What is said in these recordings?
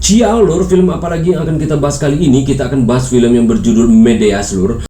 Ciao lur, film apa lagi yang akan kita bahas kali ini? Kita akan bahas film yang berjudul Medeas lur.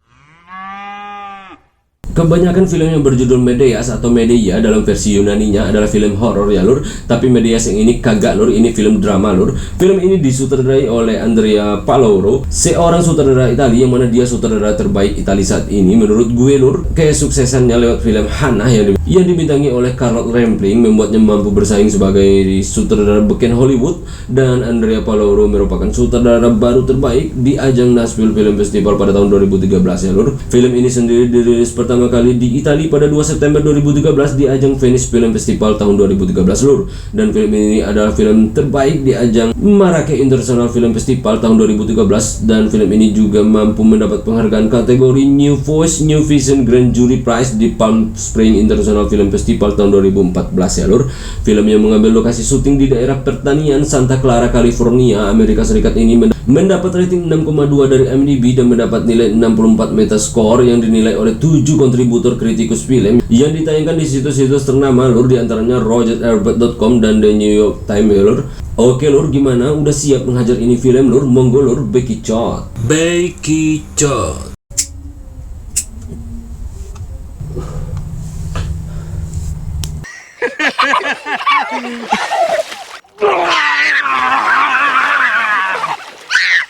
Kebanyakan film yang berjudul Medeas atau Medea dalam versi Yunaninya adalah film horor ya lur. Tapi Medeas yang ini kagak lur, ini film drama lur. Film ini disutradarai oleh Andrea Pallauro, seorang sutradara Italia yang mana dia sutradara terbaik Italia saat ini menurut gue lur. Kesuksesannya lewat film Hannah yang dibintangi oleh Charlotte Rampling membuatnya mampu bersaing sebagai sutradara beken Hollywood, dan Andrea Pallauro merupakan sutradara baru terbaik di ajang Nashville Film Festival pada tahun 2013 ya lur. Film ini sendiri dirilis pertama kali di Italia pada 2 September 2013 di ajang Venice Film Festival tahun 2013 lur. Dan film ini adalah film terbaik di ajang Marrakech International Film Festival tahun 2013, dan film ini juga mampu mendapat penghargaan kategori New Voice New Vision Grand Jury Prize di Palm Springs International Film Festival tahun 2014 ya lur. Film yang mengambil lokasi syuting di daerah pertanian Santa Clara, California, Amerika Serikat ini mendapat rating 6,2 dari IMDb dan mendapat nilai 64 Metascore yang dinilai oleh 7 kontributor kritikus film yang ditayangkan di situs-situs ternama lur, diantaranya RogerErbert.com dan The New York Times ya lur. Oke lur, gimana? Udah siap menghajar ini film lur? Monggo lur, bekicot. Bekicot.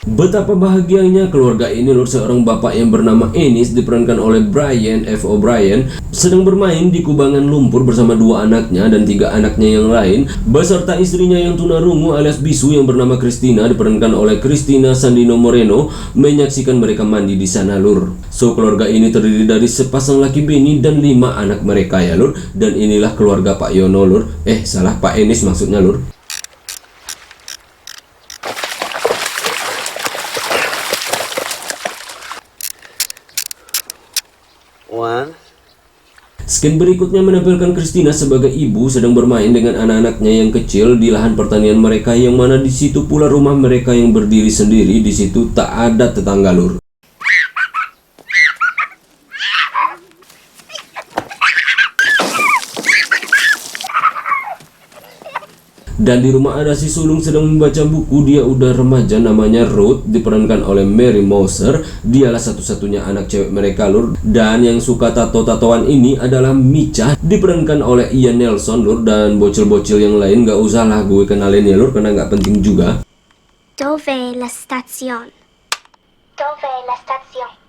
Betapa bahagianya keluarga ini lur. Seorang bapak yang bernama Ennis diperankan oleh Brian F. O'Brien sedang bermain di kubangan lumpur bersama 2 anaknya dan 3 anaknya yang lain beserta istrinya yang tunarungu alias bisu yang bernama Christina diperankan oleh Cristina Sandino Moreno menyaksikan mereka mandi di sana lur. So keluarga ini terdiri dari sepasang laki bini dan 5 anak mereka ya lur. Dan inilah keluarga Pak Yono lur. Salah, Pak Ennis maksudnya lur. Scan berikutnya menampilkan Christina sebagai ibu sedang bermain dengan anak-anaknya yang kecil di lahan pertanian mereka, yang mana di situ pula rumah mereka yang berdiri sendiri. Di situ tak ada tetangga lur. Dan di rumah ada si sulung sedang membaca buku. Dia udah remaja, namanya Ruth, diperankan oleh Mary Moser. Dialah satu-satunya anak cewek mereka lur. Dan yang suka tato-tatoan ini adalah Micha, diperankan oleh Ian Nelson lur. Dan bocil-bocil yang lain gak usah lah gue kenalin ya lur, karena gak penting juga. Dov'è la stazione? Dov'è la stazione?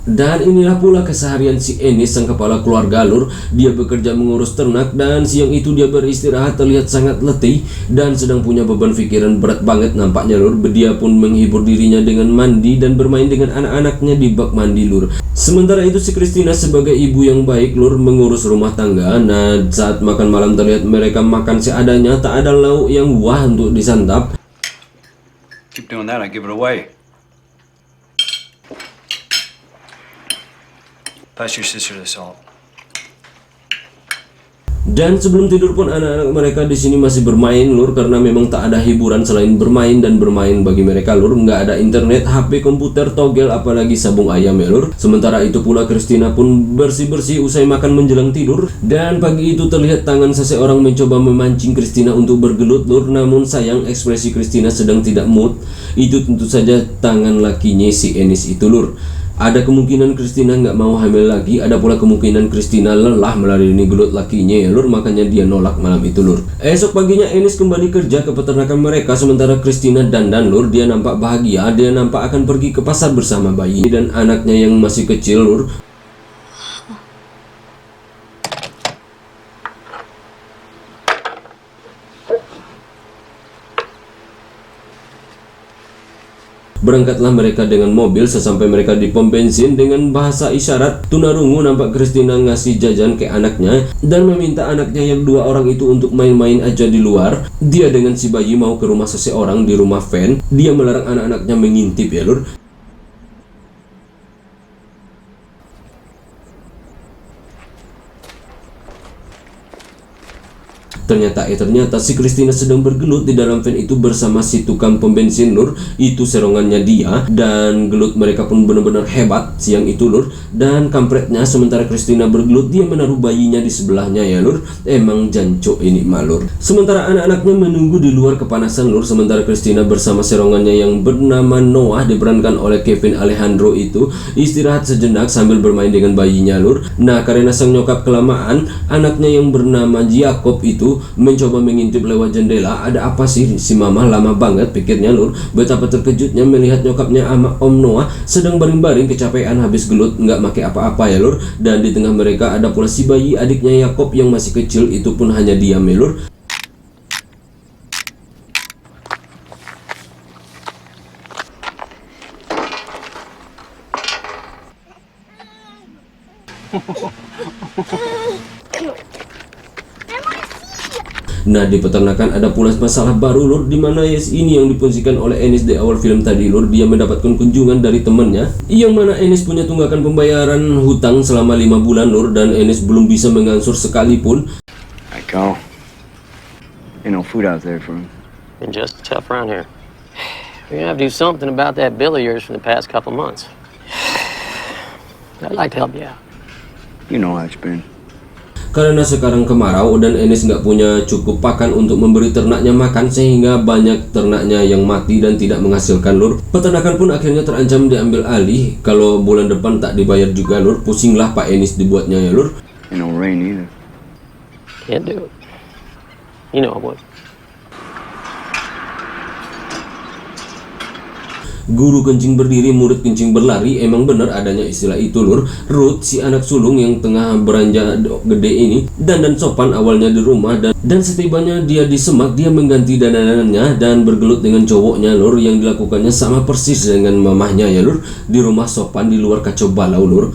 Dan inilah pula keseharian si Ennis, sang kepala keluarga lur. Dia bekerja mengurus ternak dan siang itu dia beristirahat terlihat sangat letih dan sedang punya beban pikiran berat banget nampaknya lur. Dia pun menghibur dirinya dengan mandi dan bermain dengan anak-anaknya di bak mandi lur. Sementara itu si Christina sebagai ibu yang baik lur mengurus rumah tangga. Nah saat makan malam terlihat mereka makan seadanya, tak ada lauk yang wah untuk disantap. Keep doing that, I give it away. Pass your sister the salt. Dan sebelum tidur pun anak-anak mereka di sini masih bermain lur, karena memang tak ada hiburan selain bermain dan bermain bagi mereka lur. Nggak ada internet, HP, komputer, togel, apalagi sabung ayam ya lur. Sementara itu pula Christina pun bersih-bersih usai makan menjelang tidur. Dan pagi itu terlihat tangan seseorang mencoba memancing Christina untuk bergelut lur. Namun sayang ekspresi Christina sedang tidak mood. Itu tentu saja tangan lakinya si Ennis itu lur. Ada kemungkinan Christina nggak mau hamil lagi, ada pula kemungkinan Christina lelah meladeni gelut lakinya ya lur, makanya dia nolak malam itu lur. Esok paginya Ennis kembali kerja ke peternakan mereka, sementara Christina dandan lur. Dia nampak bahagia, dia nampak akan pergi ke pasar bersama bayi dan anaknya yang masih kecil lur. Berangkatlah mereka dengan mobil. Sesampai mereka di pom bensin, dengan bahasa isyarat tunarungu nampak Christina ngasih jajan ke anaknya dan meminta anaknya yang 2 orang itu untuk main-main aja di luar. Dia dengan si bayi mau ke rumah seseorang di rumah van. Dia melarang anak-anaknya mengintip ya lur. Ternyata si Christina sedang bergelut di dalam van itu bersama si tukang pom bensin lur. Itu serongannya dia, dan gelut mereka pun benar-benar hebat siang itu lur. Dan kampretnya, sementara Christina bergelut, dia menaruh bayinya di sebelahnya ya lur. Emang jancok ini malur. Sementara anak-anaknya menunggu di luar kepanasan lur, sementara Christina bersama serongannya yang bernama Noah diperankan oleh Kevin Alejandro itu istirahat sejenak sambil bermain dengan bayinya lur. Nah, karena sang nyokap kelamaan, anaknya yang bernama Jacob itu mencoba mengintip lewat jendela. Ada apa sih si mama, lama banget pikirnya lur. Betapa terkejutnya melihat nyokapnya sama Om Noah sedang baring-baring kecapean habis gelut nggak make apa-apa ya lur. Dan di tengah mereka ada pula si bayi adiknya Jacob yang masih kecil, itu pun hanya diam ya lur. Nah, di peternakan ada pula masalah baru lur, dimana Yes ini yang difungsikan oleh Ennis di awal film tadi lur. Dia mendapatkan kunjungan dari temannya, yang mana Ennis punya tunggakan pembayaran hutang selama 5 bulan lur, dan Ennis belum bisa mengangsur sekalipun. I go. Ain't no food out there for him. Been just tough around here. We're gonna have to do something about that bill of yours from the past couple months. I'd like to help you out. You know how it's been. Karena sekarang kemarau dan Ennis nggak punya cukup pakan untuk memberi ternaknya makan, sehingga banyak ternaknya yang mati dan tidak menghasilkan lur. Peternakan pun akhirnya terancam diambil alih. Kalau bulan depan tak dibayar juga lur, pusinglah Pak Ennis dibuatnya ya lur. Ain't no rain either. Can't do it. You know I would. Guru kencing berdiri, murid kencing berlari. Emang bener adanya istilah itu lur. Ruth, si anak sulung yang tengah beranjak gede ini, dandan sopan awalnya di rumah, dan setibanya dia di Semak, dia mengganti dandanannya dan bergelut dengan cowoknya lur, yang dilakukannya sama persis dengan mamahnya ya lur. Di rumah sopan, di luar kacau balau lur.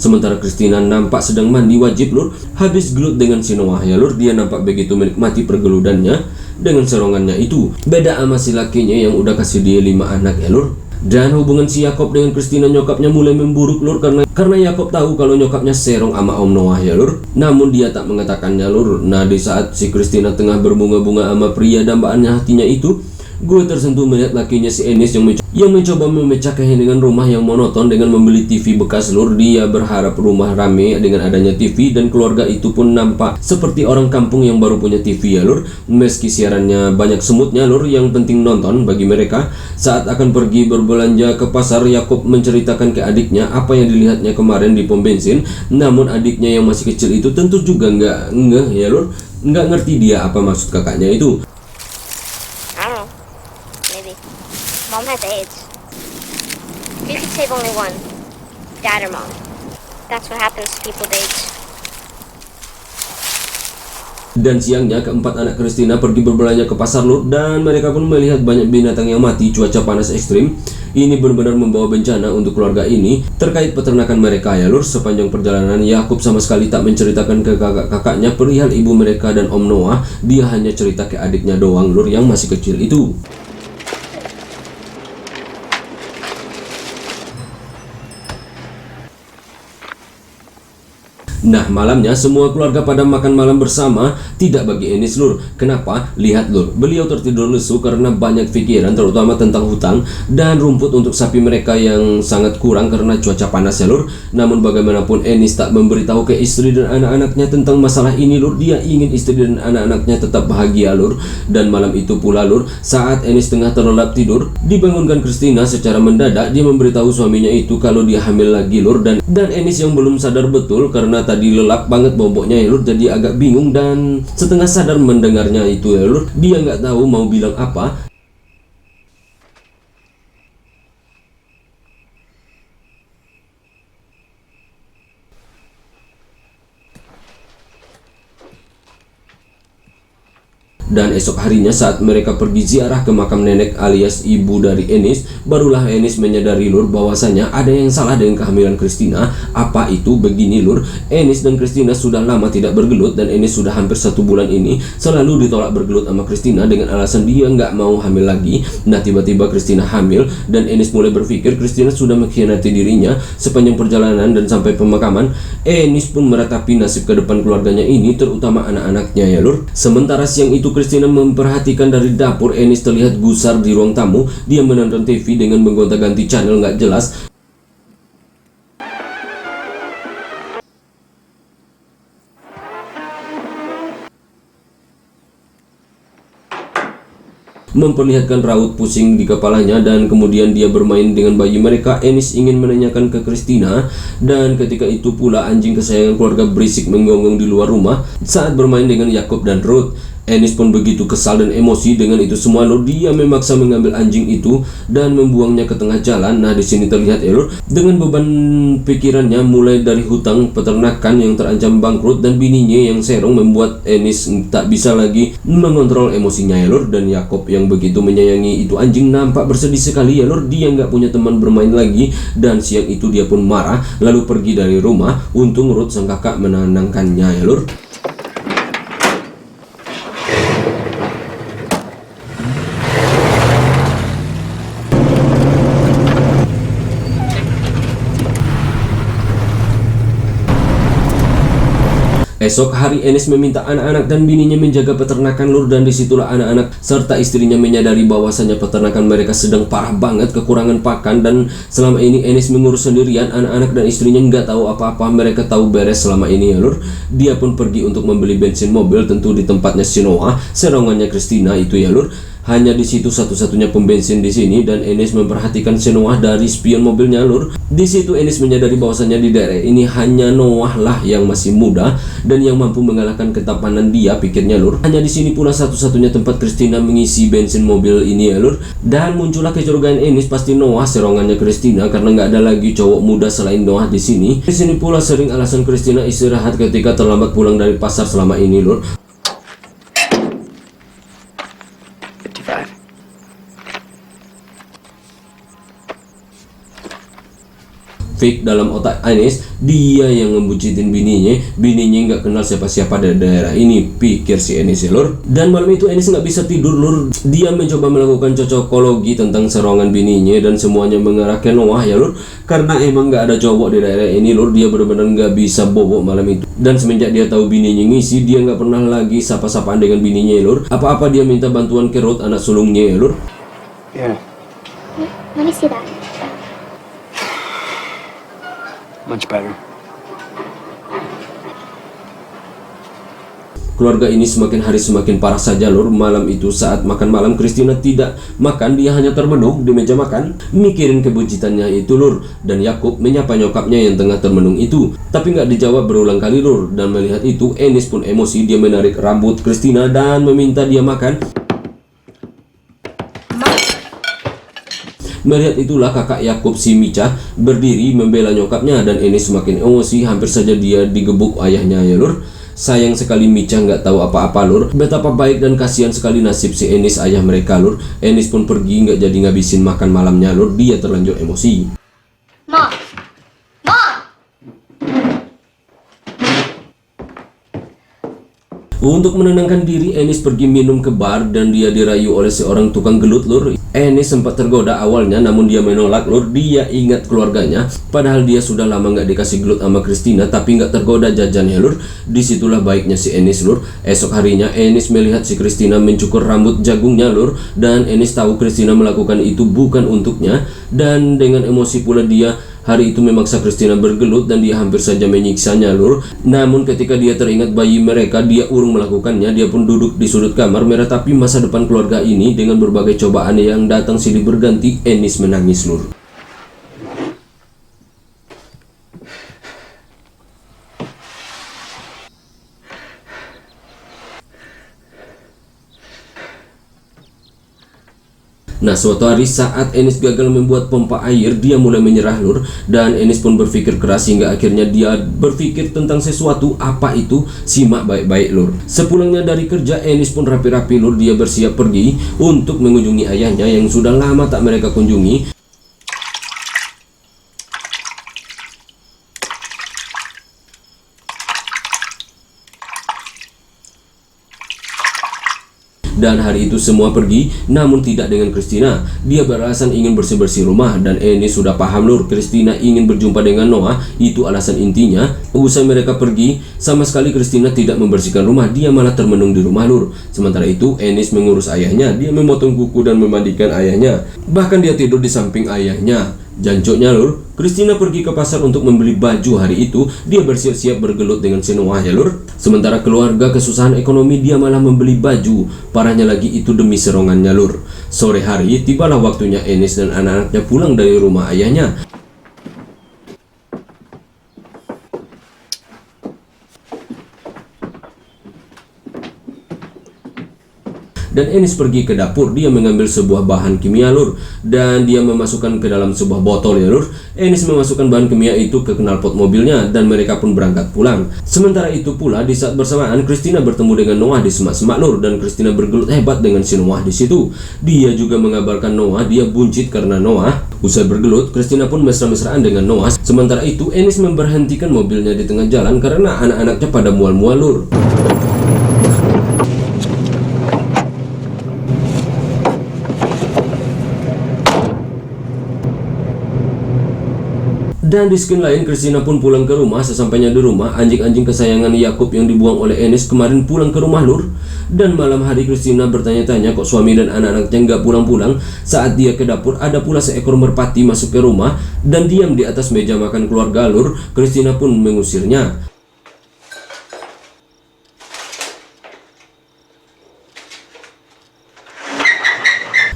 Sementara Christina nampak sedang mandi wajib lur, habis gelut dengan si Noah ya lur. Dia nampak begitu menikmati pergeludannya dengan serongannya itu. Beda sama si lakinya yang udah kasih dia 5 anak ya lur. Dan hubungan si Jacob dengan Christina nyokapnya mulai memburuk lur, karena Jacob tahu kalau nyokapnya serong sama Om Noah ya lur. Namun dia tak mengatakannya lur. Nah, di saat si Christina tengah berbunga-bunga sama pria dambaannya hatinya itu, gue tersentuh melihat lakinya si Ennis yang mencoba memecah keheningan rumah yang monoton dengan membeli TV bekas lur. Dia berharap rumah rame dengan adanya TV, dan keluarga itu pun nampak seperti orang kampung yang baru punya TV ya lur. Meski siarannya banyak semutnya lur, yang penting nonton bagi mereka. Saat akan pergi berbelanja ke pasar, Jacob menceritakan ke adiknya apa yang dilihatnya kemarin di pom bensin. Namun adiknya yang masih kecil itu tentu juga nggak ngeh ya lur, nggak ngerti dia apa maksud kakaknya itu. Mom has AIDS. You could save only one. Dad or mom. That's what happens to people with AIDS. Dan siangnya keempat anak Christina pergi berbelanja ke pasar lur, dan mereka pun melihat banyak binatang yang mati. Cuaca panas ekstrim ini benar-benar membawa bencana untuk keluarga ini. Terkait peternakan mereka ya lur, sepanjang perjalanan Jacob sama sekali tak menceritakan ke kakak-kakaknya perihal ibu mereka dan Om Noah. Dia hanya cerita ke adiknya doang lur, yang masih kecil itu. Nah, malamnya semua keluarga pada makan malam bersama. Tidak bagi Ennis lur. Kenapa? Lihat lur, beliau tertidur lesu karena banyak pikiran, terutama tentang hutang dan rumput untuk sapi mereka yang sangat kurang karena cuaca panas ya lur. Namun bagaimanapun Ennis tak memberitahu ke istri dan anak-anaknya tentang masalah ini lur. Dia ingin istri dan anak-anaknya tetap bahagia lur. Dan malam itu pula lur, saat Ennis tengah terlelap tidur, dibangunkan Christina secara mendadak. Dia memberitahu suaminya itu kalau dia hamil lagi lur, dan Ennis yang belum sadar betul karena tadi lelap banget boboknya ya lur, jadi agak bingung dan setengah sadar mendengarnya itu ya lur. Dia nggak tahu mau bilang apa. Dan esok harinya saat mereka pergi ziarah ke makam nenek alias ibu dari Ennis, barulah Ennis menyadari lur bahwasanya ada yang salah dengan kehamilan Christina. Apa itu? Begini lur, Enis dan Christina sudah lama tidak bergelut, dan Enis sudah hampir 1 bulan ini selalu ditolak bergelut sama Christina dengan alasan dia nggak mau hamil lagi. Nah, tiba-tiba Christina hamil dan Enis mulai berpikir Christina sudah mengkhianati dirinya. Sepanjang perjalanan dan sampai pemakaman, Enis pun meratapi nasib ke depan keluarganya ini, terutama anak-anaknya ya lur. Sementara siang itu Christina memperhatikan dari dapur, Enis terlihat gusar di ruang tamu. Dia menonton TV dengan menggonta-ganti channel nggak jelas. Memperlihatkan raut pusing di kepalanya, dan kemudian dia bermain dengan bayi mereka. Enis ingin menanyakan ke Christina, dan ketika itu pula anjing kesayangan keluarga berisik menggonggong di luar rumah saat bermain dengan Yakob dan Ruth. Enis pun begitu kesal dan emosi dengan itu semua lur. Dia memaksa mengambil anjing itu dan membuangnya ke tengah jalan. Nah, di sini terlihat lur, dengan beban pikirannya mulai dari hutang peternakan yang terancam bangkrut dan bininya yang serong membuat Enis tak bisa lagi mengontrol emosinya ya lur. Dan Yakob yang begitu menyayangi itu anjing nampak bersedih sekali ya lur. Dia nggak punya teman bermain lagi, dan siang itu dia pun marah lalu pergi dari rumah. Untung Ruth sang kakak menenangkannya ya lur. Esok hari Enis meminta anak-anak dan bininya menjaga peternakan lur, dan disitulah anak-anak serta istrinya menyadari bahwasanya peternakan mereka sedang parah banget kekurangan pakan. Dan selama ini Enis mengurus sendirian, anak-anak dan istrinya nggak tahu apa-apa. Mereka tahu beres selama ini ya lur. Dia pun pergi untuk membeli bensin mobil, tentu di tempatnya si Noah, serongannya Christina itu ya lur. Hanya di situ satu-satunya pembensin di sini, dan Enis memperhatikan si Noah dari spion mobilnya lur. Di situ Enis menyadari bahwasanya di daerah ini hanya Noah lah yang masih muda dan yang mampu mengalahkan ketampanan dia, pikirnya lur. Hanya di sini pula satu-satunya tempat Christina mengisi bensin mobil ini ya lur. Dan muncullah kecurigaan Enis, pasti Noah serongannya Christina karena nggak ada lagi cowok muda selain Noah di sini. Di sini pula sering alasan Christina istirahat ketika terlambat pulang dari pasar selama ini lur. 55. Fake dalam otak Enis, dia yang ngebucitin bininya nggak kenal siapa-siapa dari daerah ini, pikir si Enis ya lur. Dan malam itu Enis nggak bisa tidur lur. Dia mencoba melakukan cocokologi tentang serongan bininya, dan semuanya mengarah ke Noah ya lur. Karena emang nggak ada cowok di daerah ini lur, dia benar-benar nggak bisa bobo malam itu. Dan semenjak dia tahu bininya ngisi, dia nggak pernah lagi sapa-sapaan dengan bininya ya lur. Apa-apa dia minta bantuan ke Ruth, anak sulungnya ya lur. Yeah, Let me see that. much better. Keluarga ini semakin hari semakin parah saja lur. Malam itu saat makan malam, Christina tidak makan, dia hanya termenung di meja makan mikirin kebucitannya itu lur. Dan Yakob menyapa nyokapnya yang tengah termenung itu, tapi nggak dijawab berulang kali lur. Dan melihat itu Enis pun emosi, dia menarik rambut Christina dan meminta dia makan. Melihat itulah kakak Yakob si Micha berdiri membela nyokapnya, dan Enis semakin emosi, hampir saja dia digebuk ayahnya ya lur. Sayang sekali Micha nggak tahu apa-apa lur. Betapa baik dan kasihan sekali nasib si Enis ayah mereka lur. Enis pun pergi nggak jadi ngabisin makan malamnya lur. Dia terlanjur emosi. Mom! Mom! Untuk menenangkan diri, Enis pergi minum ke bar dan dia dirayu oleh seorang tukang gelut lur. Enis sempat tergoda awalnya, namun dia menolak lur. Dia ingat keluarganya, padahal dia sudah lama nggak dikasih gelut sama Christina, tapi nggak tergoda jajannya lur. Disitulah baiknya si Enis lur. Esok harinya Enis melihat si Christina mencukur rambut jagungnya lur, dan Enis tahu Christina melakukan itu bukan untuknya. Dan dengan emosi pula dia hari itu memaksa Christina bergelut, dan dia hampir saja menyiksanya lur. Namun ketika dia teringat bayi mereka, dia urung melakukannya. Dia pun duduk di sudut kamar meratapi masa depan keluarga ini. Dengan berbagai cobaan yang datang silih berganti, Enis menangis lur. Nah, suatu hari saat Enis gagal membuat pompa air, dia mulai menyerah lur. Dan Enis pun berpikir keras hingga akhirnya dia berpikir tentang sesuatu. Apa itu? Simak baik-baik lur. Sepulangnya dari kerja, Enis pun rapi-rapi lur. Dia bersiap pergi untuk mengunjungi ayahnya yang sudah lama tak mereka kunjungi. Dan hari itu semua pergi, namun tidak dengan Christina. Dia beralasan ingin bersih-bersih rumah, dan Ennis sudah paham lur, Christina ingin berjumpa dengan Noah. Itu alasan intinya. Usai mereka pergi, sama sekali Christina tidak membersihkan rumah, dia malah termenung di rumah lur. Sementara itu Ennis mengurus ayahnya, dia memotong kuku dan memandikan ayahnya. Bahkan dia tidur di samping ayahnya. Jancoknya lur, Christina pergi ke pasar untuk membeli baju hari itu. Dia bersiap-siap bergelut dengan si Noah ya lur. Sementara keluarga kesusahan ekonomi, dia malah membeli baju. Parahnya lagi itu demi serongannya lur. Sore hari tibalah waktunya Ennis dan anak-anaknya pulang dari rumah ayahnya. Dan Ennis pergi ke dapur, dia mengambil sebuah bahan kimia lur, dan dia memasukkan ke dalam sebuah botol ya lur. Ennis memasukkan bahan kimia itu ke knalpot mobilnya, dan mereka pun berangkat pulang. Sementara itu pula di saat bersamaan Christina bertemu dengan Noah di semak-semak lur, dan Christina bergelut hebat dengan si Noah di situ. Dia juga mengabarkan Noah dia buncit karena Noah. Usai bergelut, Christina pun mesra-mesraan dengan Noah. Sementara itu Ennis memberhentikan mobilnya di tengah jalan karena anak-anaknya pada mual-mual lur. Dan di scene lain, Christina pun pulang ke rumah. Sesampainya di rumah, anjing-anjing kesayangan Yakub yang dibuang oleh Ennis kemarin pulang ke rumah lur. Dan malam hari Christina bertanya-tanya kok suami dan anak-anaknya nggak pulang-pulang. Saat dia ke dapur, ada pula seekor merpati masuk ke rumah dan diam di atas meja makan keluarga lur. Christina pun mengusirnya.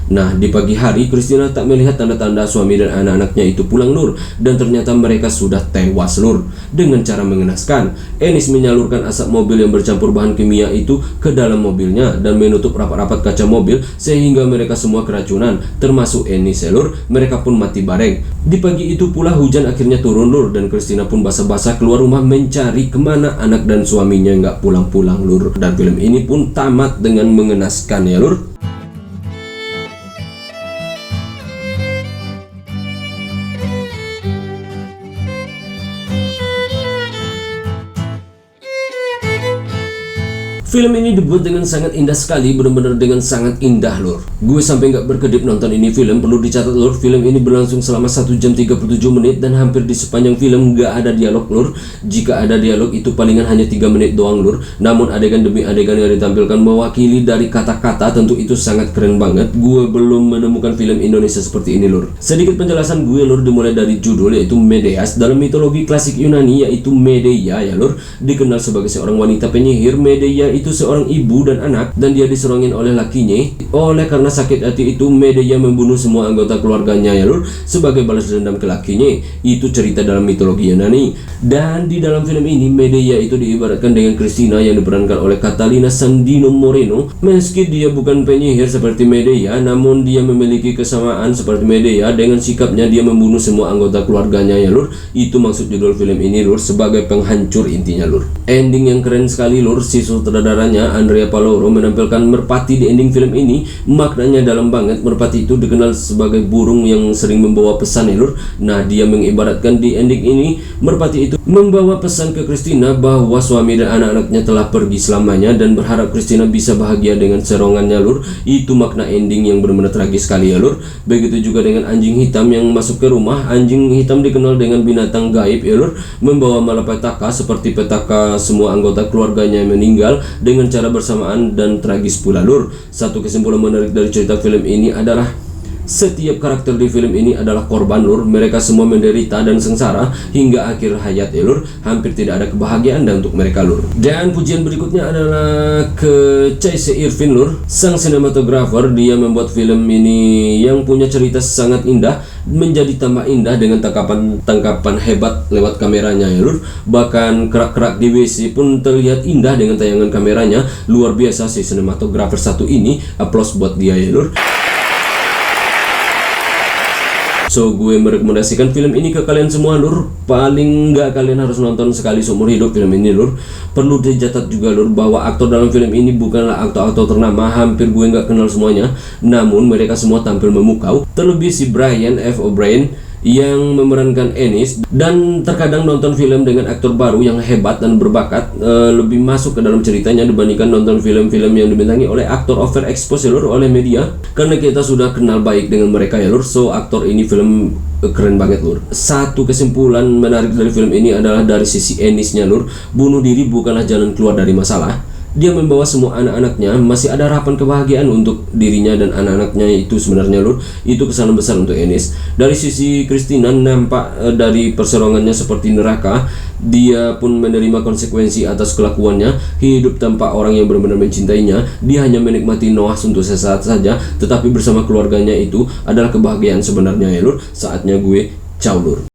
Nah, di pagi hari Christina tak melihat tanda-tanda suami dan anak-anaknya itu pulang lur, dan ternyata mereka sudah tewas lur. Dengan cara mengenaskan, Ennis menyalurkan asap mobil yang bercampur bahan kimia itu ke dalam mobilnya dan menutup rapat-rapat kaca mobil sehingga mereka semua keracunan, termasuk Ennis ya lur. Mereka pun mati bareng. Di pagi itu pula hujan akhirnya turun lur, dan Christina pun basah-basah keluar rumah mencari kemana anak dan suaminya nggak pulang-pulang lur. Dan film ini pun tamat dengan mengenaskan ya lur. Film ini dibuat dengan sangat indah sekali, benar-benar dengan sangat indah lur. Gue sampai nggak berkedip nonton ini film. Perlu dicatat lur, film ini berlangsung selama 1 jam 37 menit dan hampir di sepanjang film nggak ada dialog lur. Jika ada dialog itu palingan hanya 3 menit doang lur. Namun adegan demi adegan yang ditampilkan mewakili dari kata-kata, tentu itu sangat keren banget. Gue belum menemukan film Indonesia seperti ini lur. Sedikit penjelasan gue lur, dimulai dari judul yaitu Medeas. Dalam mitologi klasik Yunani yaitu Medea ya lur, dikenal sebagai seorang wanita penyihir. Medea itu seorang ibu dan anak, dan dia diserongin oleh lakinya. Oleh karena sakit hati itu, Medea membunuh semua anggota keluarganya ya lur, sebagai balas dendam ke lakinya. Itu cerita dalam mitologi Yunani. Dan di dalam film ini Medea itu diibaratkan dengan Christina yang diperankan oleh Catalina Sandino Moreno. Meski dia bukan penyihir seperti Medea, namun dia memiliki kesamaan seperti Medea. Dengan sikapnya dia membunuh semua anggota keluarganya ya lur. Itu maksud judul film ini lur, sebagai penghancur intinya lur. Ending yang keren sekali lur. Si sutradaranya Andrea Paloro menampilkan merpati di ending film ini. Maknanya dalam banget. Merpati itu dikenal sebagai burung yang sering membawa pesan ya lur. Nah, dia mengibaratkan di ending ini merpati itu membawa pesan ke Christina bahwa suami dan anak-anaknya telah pergi selamanya dan berharap Christina bisa bahagia dengan serongannya lur. Itu makna ending yang benar-benar tragis sekali ya lur. Begitu juga dengan anjing hitam yang masuk ke rumah. Anjing hitam dikenal dengan binatang gaib ya lur, membawa malapetaka seperti petaka semua anggota keluarganya yang meninggal dengan cara bersamaan dan tragis pula lur. Satu kesimpulan menarik dari cerita film ini adalah setiap karakter di film ini adalah korban lur. Mereka semua menderita dan sengsara hingga akhir hayat ya lur. Hampir tidak ada kebahagiaan dan untuk mereka lur. Dan pujian berikutnya adalah ke C.C. Irvin lur, sang sinematografer. Dia membuat film ini yang punya cerita sangat indah, menjadi tambah indah dengan tangkapan hebat lewat kameranya ya lur. Bahkan kerak-kerak di WC pun terlihat indah dengan tayangan kameranya. Luar biasa si sinematografer satu ini. Applause buat dia ya lur. So, gue merekomendasikan film ini ke kalian semua lur. Paling nggak kalian harus nonton sekali seumur hidup film ini lur. Perlu dicatat juga lur bahwa aktor dalam film ini bukanlah aktor-aktor ternama. Hampir gue nggak kenal semuanya, namun mereka semua tampil memukau. Terlebih si Brian F. O'Brien, yang memerankan Ennis, dan terkadang nonton film dengan aktor baru yang hebat dan berbakat lebih masuk ke dalam ceritanya dibandingkan nonton film-film yang dibintangi oleh aktor overexpose ya lur oleh media, karena kita sudah kenal baik dengan mereka ya lur. So aktor ini film keren banget lur. Satu kesimpulan menarik dari film ini adalah dari sisi Ennisnya lur, bunuh diri bukanlah jalan keluar dari masalah. Dia membawa semua anak-anaknya, masih ada harapan kebahagiaan untuk dirinya dan anak-anaknya itu sebenarnya lur. Itu kesalahan besar untuk Ennis. Dari sisi Christina nampak dari perserongannya seperti neraka. Dia pun menerima konsekuensi atas kelakuannya, hidup tanpa orang yang benar-benar mencintainya. Dia hanya menikmati Noah untuk sesaat saja, tetapi bersama keluarganya itu adalah kebahagiaan sebenarnya ya lur. Saatnya gue ciao lur.